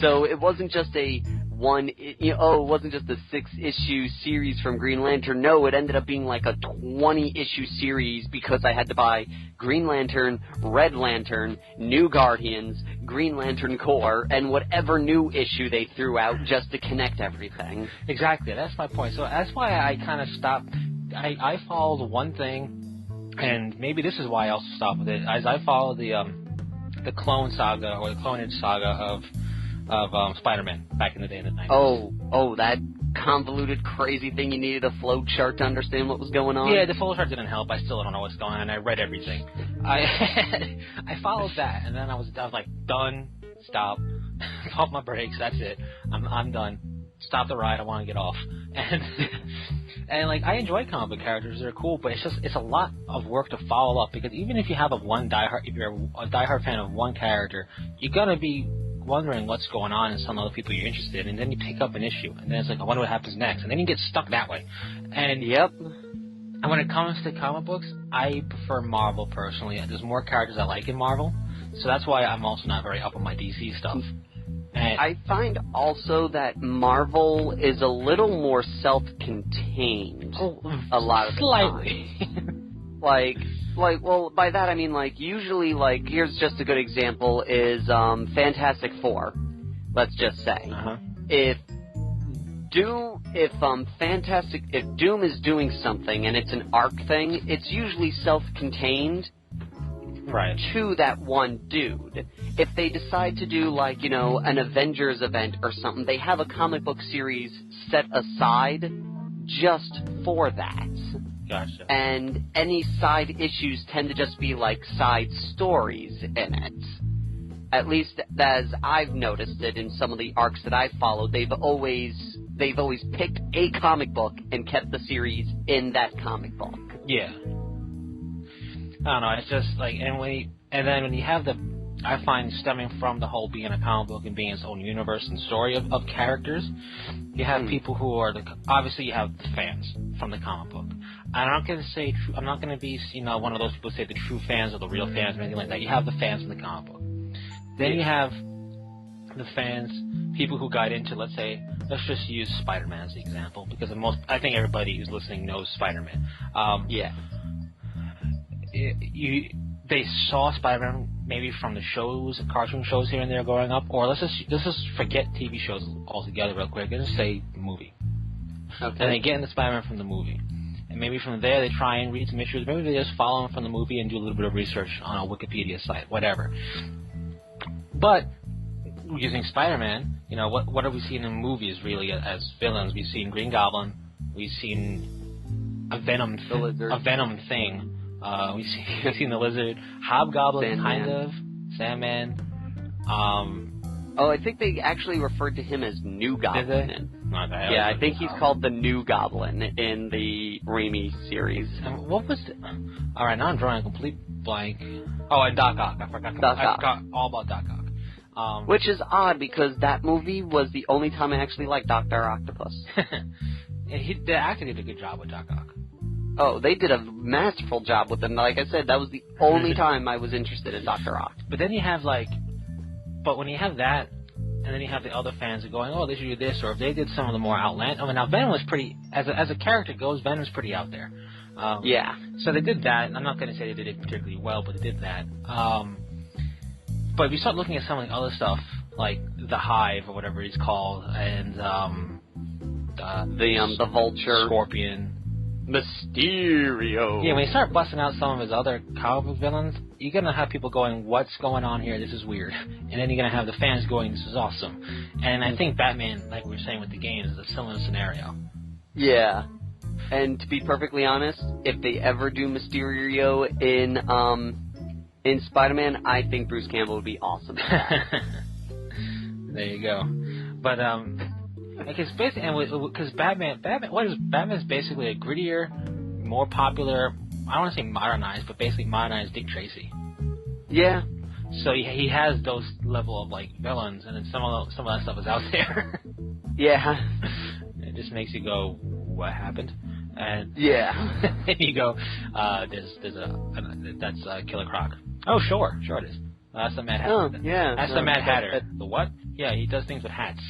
So it wasn't just it wasn't just a 6-issue series from Green Lantern. No, it ended up being like a 20-issue series because I had to buy Green Lantern, Red Lantern, New Guardians, Green Lantern Corps, and whatever new issue they threw out just to connect everything. Exactly, that's my point. So that's why I kind of stopped. I followed one thing, and maybe this is why I also stopped with it, as I followed the Clone Saga, or the Clone Age Saga of Spider-Man back in the day in the 90s. Oh, that convoluted, crazy thing you needed a flow chart to understand what was going on? Yeah, the flow chart didn't help. I still don't know what's going on. I read everything. I followed that, and then I was like, done, stop, pump my brakes, that's it. I'm done. Stop the ride, I want to get off. And like, I enjoy comic book characters, they're cool, but it's a lot of work to follow up, because even if you have if you're a diehard fan of one character, you're gonna be wondering what's going on in some other people you're interested in, and then you pick up an issue, and then it's like, I wonder what happens next, and then you get stuck that way. And yep. And when it comes to comic books, I prefer Marvel personally. There's more characters I like in Marvel, so that's why I'm also not very up on my DC stuff. And I find also that Marvel is a little more self-contained a lot of the slightly. time. Well, by that I mean, like, usually, like, here's just a good example is Fantastic Four, let's just say. Uh-huh. If Doom is doing something and it's an arc thing, it's usually self-contained right. to that one dude. If they decide to do, like, you know, an Avengers event or something, they have a comic book series set aside just for that. Gotcha. And any side issues tend to just be like side stories in it. At least as I've noticed it in some of the arcs that I've followed, they've always picked a comic book and kept the series in that comic book. Yeah. I don't know, it's just like, and then when you have I find stemming from the whole being a comic book and being its own universe and story of characters, you have people who are obviously you have the fans from the comic book. I'm not going to be, you know, one of those people who say the true fans or the real fans or anything like that. You have the fans in the comic book. Then you have the fans, people who got into, let's just use Spider-Man as the example, because I think everybody who's listening knows Spider-Man. Yeah. They saw Spider-Man maybe from the shows, cartoon shows here and there growing up, or let's just forget TV shows altogether real quick and just say movie. Okay. And they get into Spider-Man from the movie. And maybe from there they try and read some issues. Maybe they just follow them from the movie and do a little bit of research on a Wikipedia site, whatever. But using Spider-Man, you know, what have we seen in movies really as villains? We've seen Green Goblin, we've seen a Venom thing. We've seen the Lizard, Hobgoblin, Sandman. kind of, Sandman. I think they actually referred to him as New Goblin. Did they? Yeah, I think he's called the New Goblin in the Raimi series. And what was it? All right, now I'm drawing a complete blank. Oh, and Doc Ock. I forgot all about Doc Ock. Which is odd, because that movie was the only time I actually liked Dr. Octopus. The actor did a good job with Doc Ock. Oh, they did a masterful job with him. Like I said, that was the only time I was interested in Dr. Ock. But then you have, but when you have that, and then you have the other fans are going, oh, they should do this, or if they did some of the more outlandish. I mean, now Venom was pretty, as a character goes, Venom's pretty out there. Yeah. So they did that. I'm not going to say they did it particularly well, but they did that. But if you start looking at some of the other stuff, like the Hive or whatever he's called, and the Vulture, Scorpion, Mysterio. Yeah, when you start busting out some of his other comic book villains, you're going to have people going, what's going on here? This is weird. And then you're going to have the fans going, this is awesome. And I think Batman, like we were saying with the games, is a similar scenario. Yeah. And to be perfectly honest, if they ever do Mysterio in Spider-Man, I think Bruce Campbell would be awesome. There you go. But, because Batman's basically a grittier, more popular, I don't want to say modernized, but basically modernized Dick Tracy. Yeah. So he has those level of villains, and then some of that stuff is out there. Yeah. It just makes you go, what happened? And yeah. And you go, that's Killer Croc. Oh, sure it is. That's the Mad Hatter. Oh, yeah. That's the Mad Hatter. The what? Yeah, he does things with hats.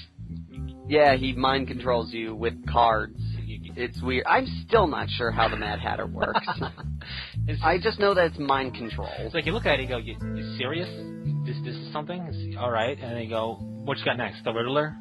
Yeah, he mind controls you with cards. It's weird. I'm still not sure how the Mad Hatter works. I just know that it's mind control. It's like you look at it, you go, you serious? This is something? All right. And then you go, what you got next? The Riddler?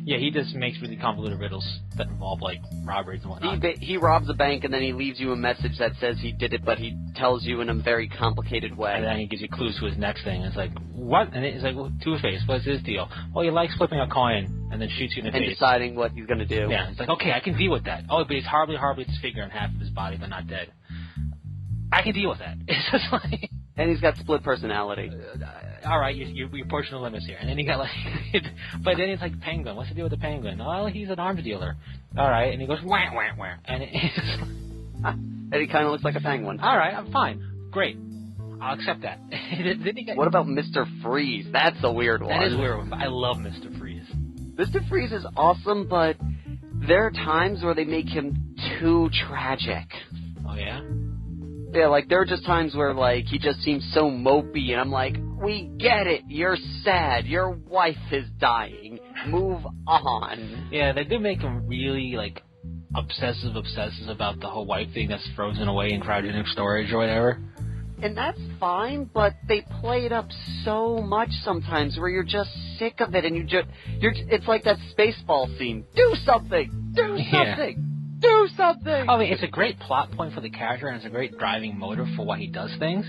Yeah, he just makes really convoluted riddles that involve, like, robberies and whatnot. He robs a bank, and then he leaves you a message that says he did it, but he tells you in a very complicated way. And then he gives you clues to his next thing. It's like, what? And it's like, well, Two-Face, what's his deal? Well, he likes flipping a coin and then shoots you in the face. And deciding what he's going to do. Yeah, it's like, okay, I can deal with that. Oh, but he's horribly disfigured half of his body, but not dead. I can deal with that. It's just like... And he's got split personality. All right, you're pushing the limits here. And then he got like... but then it's like Penguin. What's the deal with the Penguin? Oh, he's an arms dealer. All right, and he goes, wah, wah, wah. And it's just like... And he kind of looks like a penguin. All right, I'm fine. Great. I'll accept that. Then he got... What about Mr. Freeze? That's a weird one. That is a weird one, but I love Mr. Freeze. Mr. Freeze is awesome, but there are times where they make him too tragic. Oh, yeah? Yeah, like, there are just times where, like, he just seems so mopey, and I'm like, we get it, you're sad, your wife is dying, move on. Yeah, they do make him really, like, obsessive about the whole wife thing that's frozen away in cryogenic storage or whatever. And that's fine, but they play it up so much sometimes where you're just sick of it, and it's like that Spaceball scene. Do something! Do something! Yeah. Do something! I mean, it's a great plot point for the character, and it's a great driving motive for why he does things.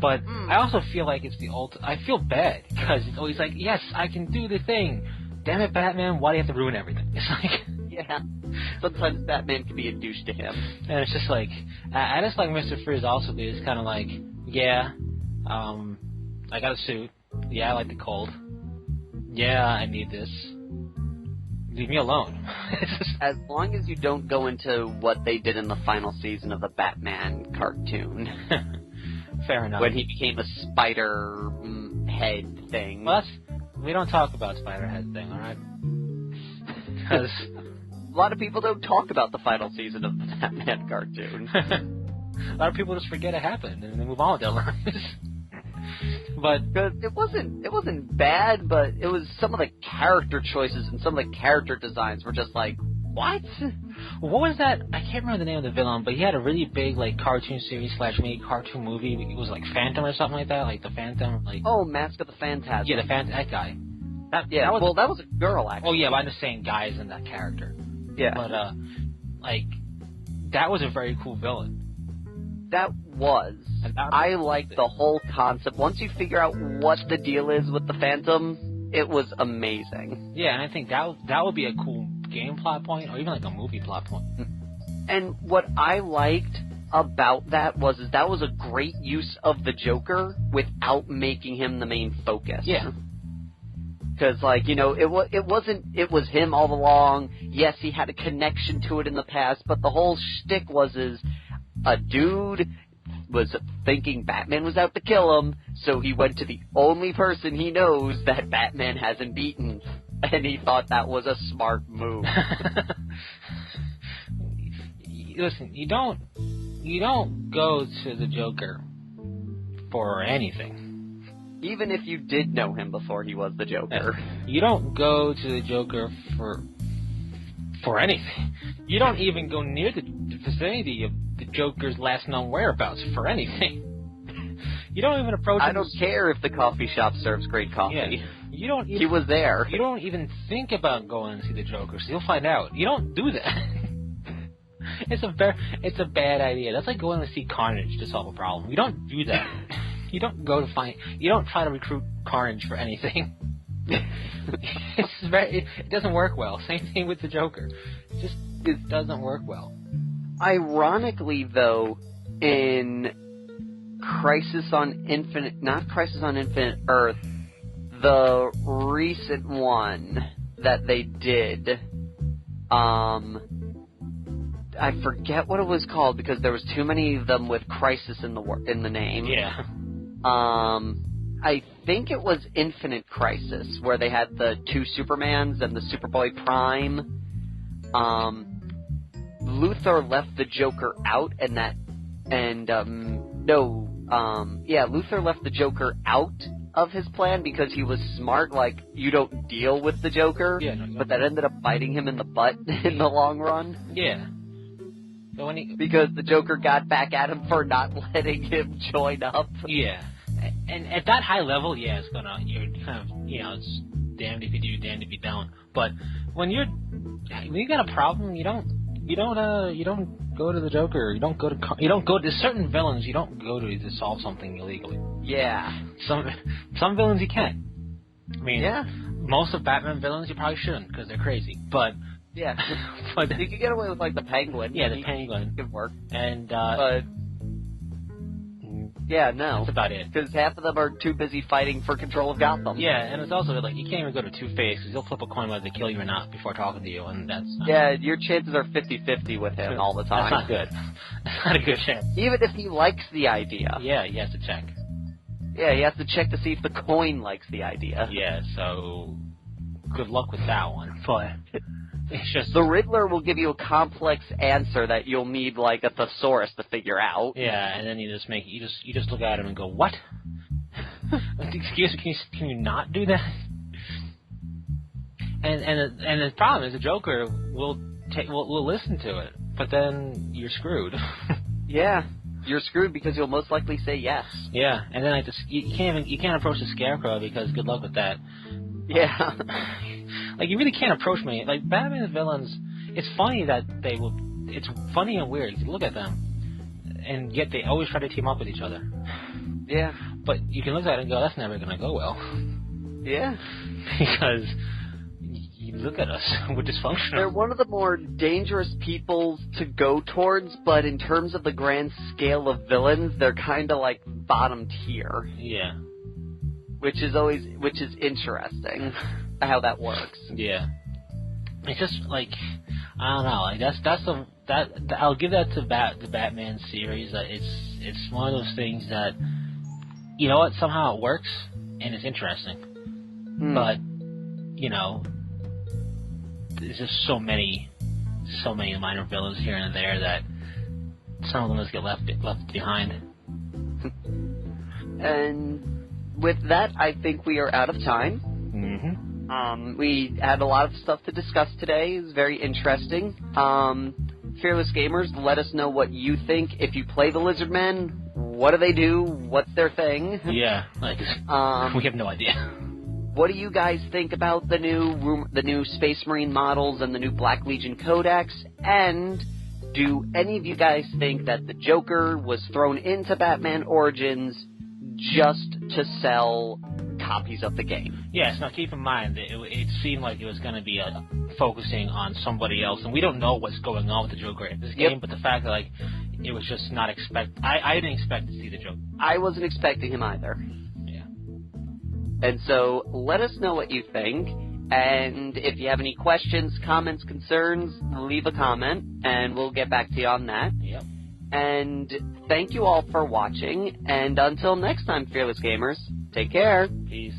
But I also feel like it's I feel bad, because it's always like, yes, I can do the thing. Damn it, Batman, why do you have to ruin everything? It's like... Yeah. Sometimes Batman can be a douche to him. And it's just like... I just like Mr. Freeze also, dude. It's kind of like, yeah, I got a suit. Yeah, I like the cold. Yeah, I need this. Leave me alone. As long as you don't go into what they did in the final season of the Batman cartoon. Fair enough. When he became a spider head thing. Well, we don't talk about spider head thing, alright? Because... A lot of people don't talk about the final season of the Batman cartoon. A lot of people just forget it happened and they move on with their lives. But because it wasn't bad, but it was some of the character choices and some of the character designs were just like, what? What was that? I can't remember the name of the villain, but he had a really big like cartoon series / maybe cartoon movie. It was like Phantom or something like that, like the Phantom, like Mask of the Phantasm. Yeah, that guy. That was a girl actually. Oh yeah, but I'm just saying guys in that character. Yeah. But like that was a very cool villain. That was. I liked the whole concept. Once you figure out what the deal is with the Phantom, it was amazing. Yeah, and I think that would be a cool game plot point, or even like a movie plot point. And what I liked about that was that was a great use of the Joker without making him the main focus. Yeah. Because, like, it was him all along. Yes, he had a connection to it in the past, but the whole shtick was a dude was thinking Batman was out to kill him, so he went to the only person he knows that Batman hasn't beaten, and he thought that was a smart move. Listen, you don't go to the Joker for anything. Even if you did know him before he was the Joker. You don't go to the Joker for anything. You don't even go near the vicinity of the Joker's last known whereabouts for anything. You don't even approach him. I don't care if the coffee shop serves great coffee. Yeah. You don't even, he was there. You don't even think about going to see the Joker, so you'll find out. You don't do that. It's a bad idea. That's like going to see Carnage to solve a problem. You don't do that. You don't try to recruit Carnage for anything. It doesn't work well. Same thing with the Joker. It doesn't work well. Ironically, though, in not Crisis on Infinite Earth, the recent one that they did, I forget what it was called because there was too many of them with Crisis in the name. Yeah. I think it was Infinite Crisis, where they had the two Supermans and the Superboy Prime. Luthor left the Joker out, Luthor left the Joker out of his plan because he was smart, like, you don't deal with the Joker, but that ended up biting him in the butt in the long run. Yeah. Because the Joker got back at him for not letting him join up. Yeah. And at that high level, yeah, you're kind of, it's damned if you do, damned if you don't. But when you got a problem, you don't go to the Joker. You don't go to there's certain villains you don't go to solve something illegally. Yeah. Some villains you can't. I mean, most of Batman villains you probably shouldn't because they're crazy. But yeah, but you could get away with like the Penguin. Yeah, the Penguin could work. And but yeah, no, that's about it. Because half of them are too busy fighting for control of Gotham. Yeah, and it's also like you can't even go to Two-Face because he'll flip a coin whether they kill you or not before talking to you, and that's your chances are 50-50 with him all the time. That's not good. That's not a good chance. Even if he likes the idea. Yeah, he has to check. Yeah, he has to check to see if the coin likes the idea. Yeah, so good luck with that one. But it's just the Riddler will give you a complex answer that you'll need like a thesaurus to figure out. Yeah, and then you just look at him and go, "What? Excuse me, can you not do that?" And the problem is the Joker will listen to it, but then you're screwed. Yeah. You're screwed because you'll most likely say yes. Yeah, and then you can't approach the Scarecrow because good luck with that. Yeah. Like you really can't approach me. Like Batman's villains, it's funny that they will. It's funny and weird. You look at them, and yet they always try to team up with each other. Yeah. But you can look at it and go, that's never gonna go well. Yeah. Because you look at us, we're dysfunctional. They're one of the more dangerous people to go towards, but in terms of the grand scale of villains, they're kind of like bottom tier. Yeah. Which is interesting how that works. Yeah. It's just like I don't know. Like I'll give that to the Batman series. It's one of those things that you know what, somehow it works and it's interesting. But you know, there's just so many minor villains here and there that some of them just get left behind. And with that, I think we are out of time. Mm-hmm. We had a lot of stuff to discuss today. It was very interesting. Fearless Gamers, let us know what you think. If you play the Lizardmen, what do they do? What's their thing? Yeah, like we have no idea. What do you guys think about the new Space Marine models and the new Black Legion Codex? And do any of you guys think that the Joker was thrown into Batman Origins just to sell copies of the game? Yes, now keep in mind, it seemed like it was going to be focusing on somebody else, and we don't know what's going on with the Joker in this game, but the fact that like it was just not I didn't expect to see the Joker. I wasn't expecting him either. Yeah. And so let us know what you think, and if you have any questions, comments, concerns, leave a comment, and we'll get back to you on that. Yep. And thank you all for watching, and until next time, Fearless Gamers, take care. Peace.